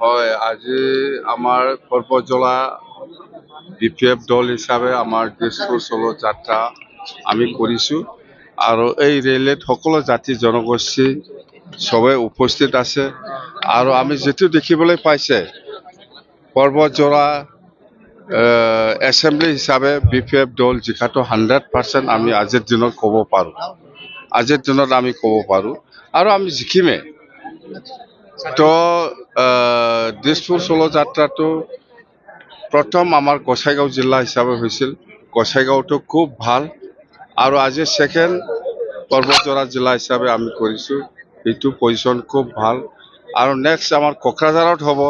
হয়, আজি আমাৰ পৰ্বতজলা BPF দল হিচাপে আমাৰ দিছপুৰ চলো যাত্ৰা আমি কৰিছোঁ আৰু এই ৰেলীত সকলো জাতি জনগোষ্ঠী সবে উপস্থিত আছে আৰু আমি যেটো দেখিবলৈ পাইছে পৰ্বতজলা এছেম্বলি হিচাপে BPF দল জিকাটো 100% আমি আজিৰ দিনত ক'ব পাৰোঁ। আজিৰ দিনত আমি ক'ব পাৰোঁ আৰু আমি জিকিমে। তো দিছপুৰ চলো যাত্ৰাটো প্ৰথম আমাৰ গোসাইগাঁও জিলা হিচাপে হৈছিল। গোসাইগাঁওটো খুব ভাল আৰু আজি সেকেন্ড পৰ্বতজলা জিলা হিচাপে আমি কৰিছোঁ। এইটো পজিশন খুব ভাল আৰু নেক্সট আমাৰ কোকৰাঝাৰত হ'ব,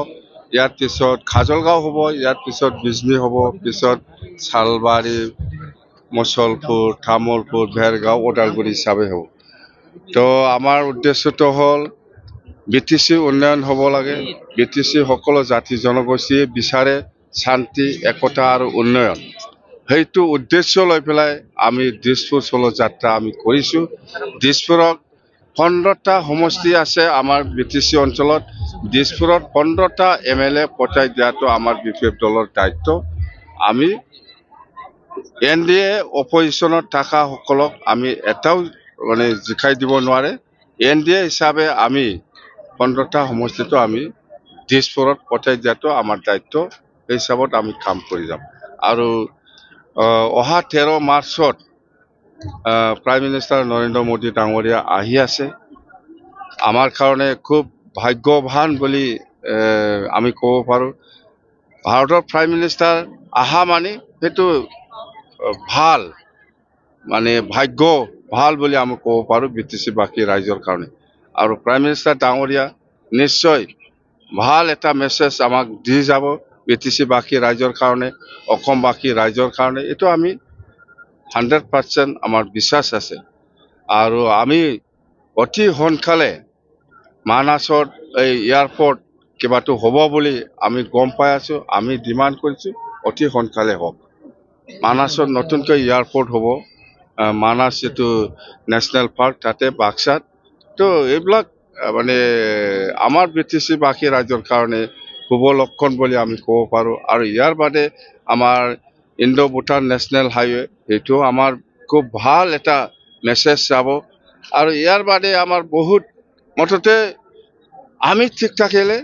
ইয়াৰ পিছত খাজলগাঁও হ'ব, ইয়াৰ পিছত বিজনী হ'ব, পিছত চালবাৰী, মুছলপুৰ, তামুলপুৰ, ভেৰগাঁও, ওদালগুৰি হিচাপে হ'ব। তো আমাৰ উদ্দেশ্যটো হ'ল BTC উন্নয়ন হ'ব লাগে। BTC সকলো জাতি জনগোষ্ঠীয়ে বিচাৰে শান্তি, একতা আৰু উন্নয়ন। সেইটো উদ্দেশ্য লৈ পেলাই আমি দিছপুৰ চলো যাত্ৰা আমি কৰিছোঁ। দিছপুৰত 15টা সমষ্টি আছে আমাৰ BTC অঞ্চলত। দিছপুৰত 15টা MLA পঠাই দিয়াটো আমাৰ BPF দলৰ দায়িত্ব। আমি NDA অপজিশ্যনত থকা সকলক আমি এটাও জিকাই দিব নোৱাৰে। NDA হিচাপে আমি 15টা সমষ্টিটো আমি দিছপুৰত পঠাই দিয়াটো আমাৰ দায়িত্ব। এই হিচাপত আমি কাম কৰি যাম আৰু অহা 13 মাৰ্চত প্ৰাইম মিনিষ্টাৰ নৰেন্দ্ৰ মোদী ডাঙৰীয়া আহি আছে। আমাৰ কাৰণে খুব ভাগ্যৱান বুলি আমি ক'ব পাৰোঁ। ভাৰতৰ প্ৰাইম মিনিষ্টাৰ আহা মানে সেইটো ভাল, ভাগ্য ভাল বুলি আমি ক'ব পাৰোঁ BTC বাকী ৰাইজৰ কাৰণে। আৰু প্ৰাইম মিনিষ্টাৰ ডাঙৰীয়া নিশ্চয় ভাল এটা মেছেজ আমাক দি যাব BTC বাকী ৰাইজৰ কাৰণে, অসমবাসী ৰাইজৰ কাৰণে। এইটো আমি 100% আমাৰ বিশ্বাস আছে আৰু আমি অতি সোনকালে মানাছত এই এয়াৰপোৰ্ট কিবাটো হ'ব বুলি আমি গম পাই আছোঁ। আমি ডিমাণ্ড কৰিছোঁ অতি সোনকালে হওক। মানাছত নতুনকৈ এয়াৰপোৰ্ট হ'ব, মানাস যিটো নেশ্যনেল পাৰ্ক তাতে বাক্সাত। তো এইবিলাক আমাৰ BTC বাকী ৰাইজৰ কাৰণে শুভ লক্ষণ বুলি আমি ক'ব পাৰোঁ। আৰু ইয়াৰ বাদে আমাৰ ইণ্ডো ভূটান নেশ্যনেল হাইৱে, এইটো আমাৰ খুব ভাল এটা মেছেজ যাব। আৰু ইয়াৰ বাদে আমাৰ বহুত মুঠতে আমি ঠিক থাকিলে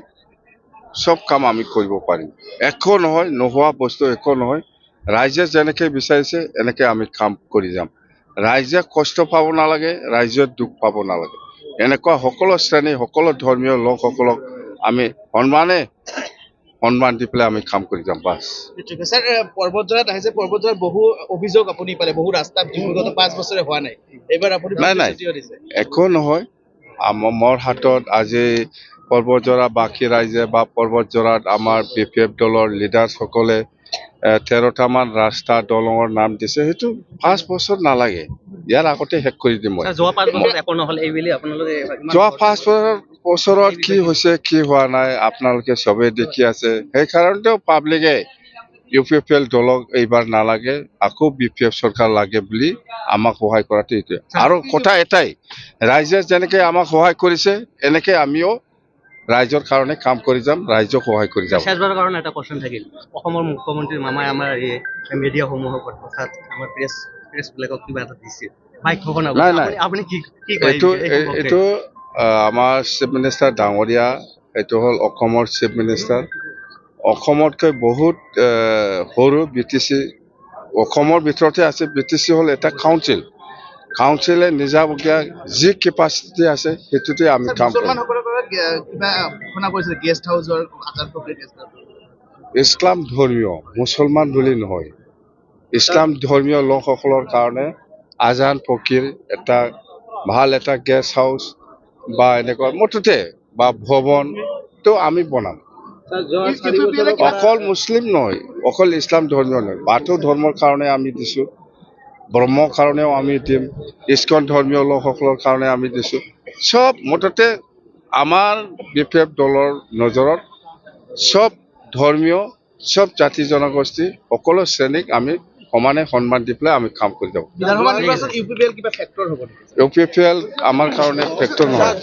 সব কাম আমি কৰিব পাৰিম। একো নহয়, নোহোৱা বস্তু একো নহয়। ৰাইজে যেনেকৈ বিচাৰিছে এনেকৈ আমি কাম কৰি যাম। ৰাইজে কষ্ট পাব নালাগে, ৰাইজে দুখ পাব নালাগে। এনেকুৱা সকলো শ্ৰেণী, সকলো ধৰ্মীয় লোকসকলক আমি সন্মান দি পেলাই আমি কাম কৰি যাম বাছ। স্যাৰ, পৰ্বতজলাত আহিছে, পৰ্বতজলাত বহু অভিযোগ আপুনি পালে, বহু ৰাস্তা বিগত 5 বছৰে হোৱা নাই। এবাৰ আপুনি নাই একো নহয়। মোৰ হাতত আজি পৰ্বতজলা বাকী ৰাইজে বা পৰ্বতজলাত আমাৰ BPF দলৰ লিডাৰসকলে 13টামান ৰাস্তা দলঙৰ নাম দিছে। সেইটো 5 বছৰ নালাগে, ইয়াৰ আগতে শেষ কৰি দিম মই। যোৱা 5 বছৰত একো নহ'ল, এইবেলি আপোনালোকে যোৱা 5 বছৰত কি হৈছে কি হোৱা নাই আপোনালোকে চবেই দেখি আছে। সেইকাৰণেও পাব্লিকে UPPL দলক এইবাৰ নালাগে, আকৌ BPF চৰকাৰ লাগে বুলি আমাক সহায় কৰাটো এইটোৱে। আৰু কথা এটাই, ৰাইজে যেনেকৈ আমাক সহায় কৰিছে এনেকৈ আমিও ৰাইজৰ কাৰণে কাম কৰি যাম, ৰাইজক সহায় কৰি যাম। শেষবাৰৰ কাৰণে এটা কোৱেশ্চন থাকিল, অসমৰ মুখ্যমন্ত্ৰী মামাই আমাৰ মিডিয়াসমূহৰ কথাত আমাৰ প্ৰেছবিলাকক কিবা এটা দিছিল, বাইক ঘোষণা কৰিছে। আপুনি কি এইটো আমাৰ চিফ মিনিষ্টাৰ ডাঙৰীয়া, এইটো হ'ল অসমৰ চিফ মিনিষ্টাৰ। অসমতকৈ বহুত সৰু BTC অসমৰ ভিতৰতে আছে। BTC হ'ল এটা কাউন্সিলে নিজাববীয়া যি কেপাচিটি আছে সেইটোতে আমি কাম কৰোঁ। ইছলাম ধৰ্মীয় মুছলমান বুলি নহয়, ইছলাম ধৰ্মীয় লোকসকলৰ কাৰণে আজান ফকীৰ এটা ভাল এটা গেষ্ট হাউচ বা এনেকুৱা মুঠতে বা ভৱনটো আমি বনাম। অকল মুছলিম নহয়, অকল ইছলাম ধৰ্মীয় নহয়, বাথৌ ধৰ্মৰ কাৰণে আমি দিছোঁ, ব্ৰহ্মৰ কাৰণেও আমি দিম, ইস্কন ধৰ্মীয় লোকসকলৰ কাৰণে আমি দিছোঁ। সব মুঠতে আমাৰ BPF দলৰ নজৰত সব ধৰ্মীয়, সব জাতি জনগোষ্ঠী, সকলো শ্ৰেণীক আমি সমানে সন্মান দি পেলাই আমি কাম কৰি যাব। UPPL আমাৰ কাৰণে ফেক্টৰ নহয়।